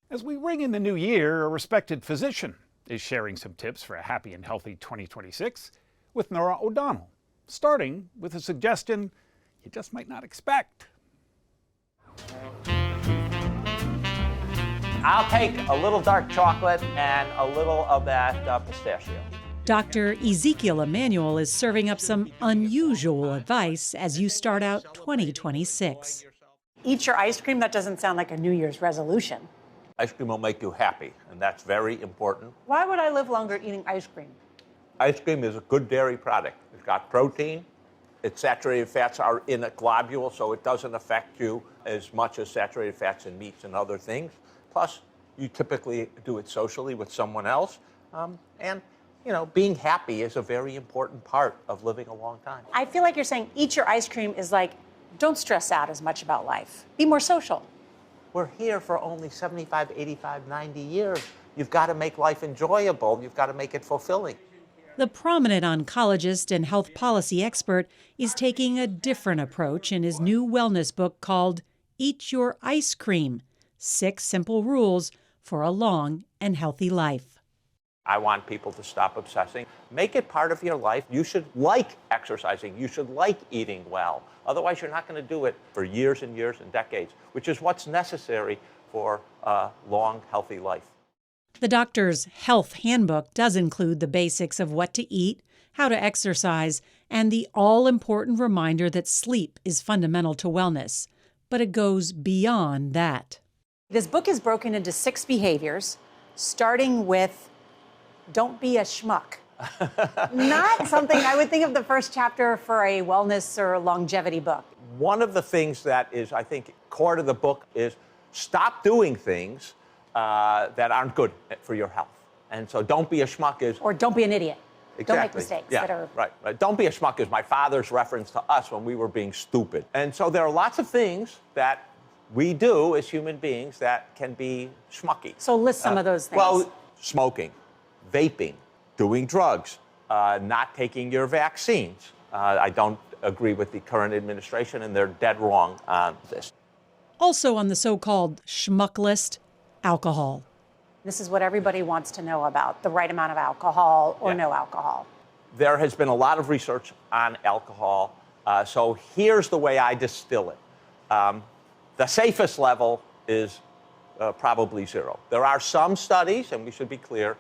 As we ring in the new year, a respected physician is sharing some tips for a happy and healthy 2026 with Norah O'Donnell, starting with a suggestion you just might not expect. I'll take a little dark chocolate and a little of that pistachio. Dr. Ezekiel Emanuel is serving up some unusual advice as you start out 2026. Eat your ice cream. That doesn't sound like a New Year's resolution. Ice cream will make you happy, and that's very important. Why would I live longer eating ice cream? Ice cream is a good dairy product. It's got protein. Its saturated fats are in a globule, so it doesn't affect you as much as saturated fats in meats and other things. Plus, you typically do it socially with someone else. And, you know, being happy is a very important part of living a long time. I feel like you're saying eat your ice cream is like, don't stress out as much about life. Be more social. We're here for only 75, 85, 90 years. You've got to make life enjoyable. You've got to make it fulfilling. The prominent oncologist and health policy expert is taking a different approach in his new wellness book called Eat Your Ice Cream: 6 Simple Rules for a Long and Healthy Life. I want people to stop obsessing. Make it part of your life. You should like exercising. You should like eating well. Otherwise, you're not going to do it for years and years and decades, which is what's necessary for a long, healthy life. The doctor's health handbook does include the basics of what to eat, how to exercise, and the all-important reminder that sleep is fundamental to wellness. But it goes beyond that. This book is broken into 6 behaviors, starting with don't be a schmuck. Not something I would think of the first chapter for a wellness or longevity book. One of the things that is, I think, core to the book is stop doing things that aren't good for your health. And so don't be a schmuck is... Or don't be an idiot. Exactly. Don't make mistakes that are... Right. Don't be a schmuck is my father's reference to us when we were being stupid. And so there are lots of things that we do as human beings that can be schmucky. So list some of those things. Well, smoking, vaping, doing drugs, not taking your vaccines. I don't agree with the current administration, and they're dead wrong on this. Also on the so-called schmuck list, alcohol. This is what everybody wants to know about, the right amount of alcohol or no alcohol. There has been a lot of research on alcohol, so here's the way I distill it. The safest level is probably 0. There are some studies, and we should be clear,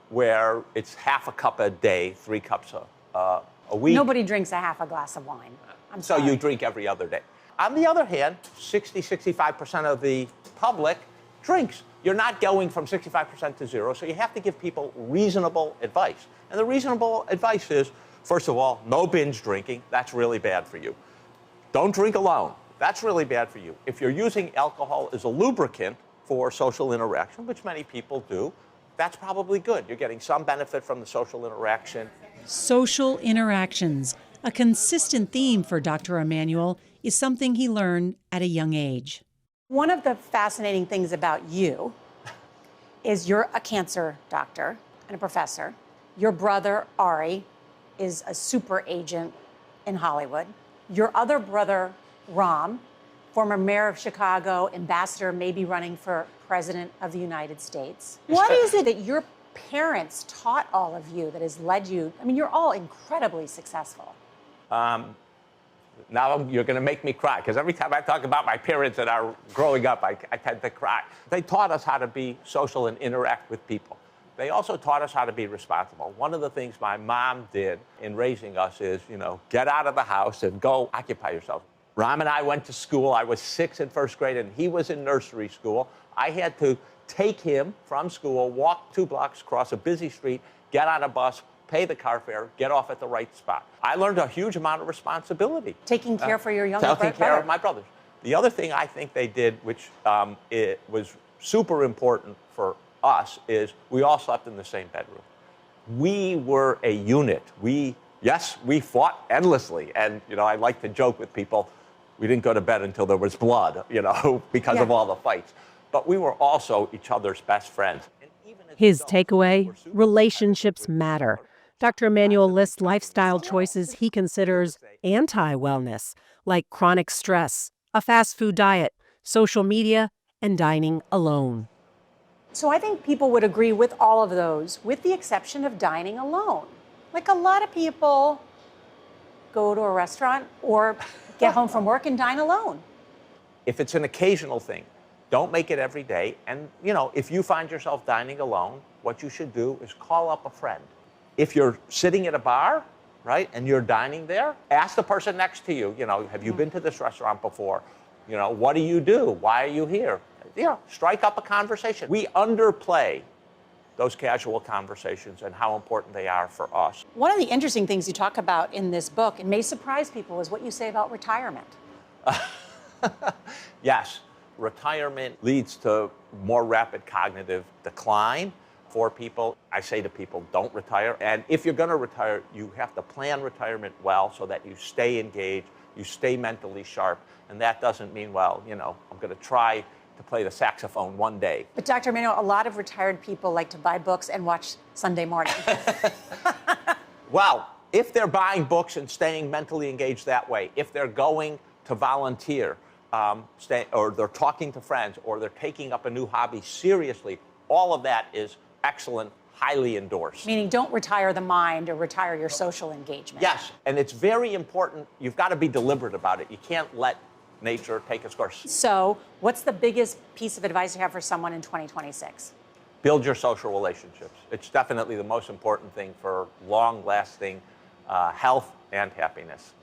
where it's half a cup a day, 3 cups a week. Nobody drinks a half a glass of wine. I'm sorry. So you drink every other day. On the other hand, 65% of the public drinks. You're not going from 65% to 0, so you have to give people reasonable advice. And the reasonable advice is, first of all, no binge drinking. That's really bad for you. Don't drink alone. That's really bad for you. If you're using alcohol as a lubricant for social interaction, which many people do, that's probably good. You're getting some benefit from the social interaction. Social interactions, a consistent theme for Dr. Emanuel, is something he learned at a young age. One of the fascinating things about you is you're a cancer doctor and a professor. Your brother, Ari, is a super agent in Hollywood. Your other brother, Ram, former mayor of Chicago, ambassador, maybe running for president of the United States. What is it that your parents taught all of you that has led you? I mean, you're all incredibly successful. Now you're going to make me cry, because every time I talk about my parents that are growing up, I tend to cry. They taught us how to be social and interact with people. They also taught us how to be responsible. One of the things my mom did in raising us is, you know, get out of the house and go occupy yourself. Ram and I went to school. I was 6 in first grade, and he was in nursery school. I had to take him from school, walk 2 blocks, cross a busy street, get on a bus, pay the car fare, get off at the right spot. I learned a huge amount of responsibility. Taking care for your younger brother. Taking care of my brothers. The other thing I think they did, which it was super important for us, is we all slept in the same bedroom. We were a unit. Yes, we fought endlessly. And, you know, I like to joke with people, we didn't go to bed until there was blood, you know, because of all the fights. But we were also each other's best friends. His takeaway, relationships matter. Dr. Emanuel lists lifestyle choices he considers anti-wellness, like chronic stress, a fast food diet, social media, and dining alone. So I think people would agree with all of those, with the exception of dining alone. Like a lot of people go to a restaurant or get home from work and dine alone. If it's an occasional thing, don't make it every day. And, if you find yourself dining alone, what you should do is call up a friend. If you're sitting at a bar, right, and you're dining there, ask the person next to you, have you been to this restaurant before? What do you do? Why are you here? Strike up a conversation. We underplay those casual conversations and how important they are for us. One of the interesting things you talk about in this book, and may surprise people, is what you say about retirement. Yes, retirement leads to more rapid cognitive decline for people. I say to people, don't retire. And if you're going to retire, you have to plan retirement well so that you stay engaged, you stay mentally sharp. And that doesn't mean, I'm going to try to play the saxophone one day. But Dr. Emanuel, a lot of retired people like to buy books and watch Sunday Morning. Well, if they're buying books and staying mentally engaged that way, if they're going to volunteer, or they're talking to friends, or they're taking up a new hobby seriously, all of that is excellent, highly endorsed. Meaning don't retire the mind or retire your social engagement. Yes, and it's very important. You've got to be deliberate about it. You can't let nature take its course. So what's the biggest piece of advice you have for someone in 2026? Build your social relationships. It's definitely the most important thing for long-lasting health and happiness.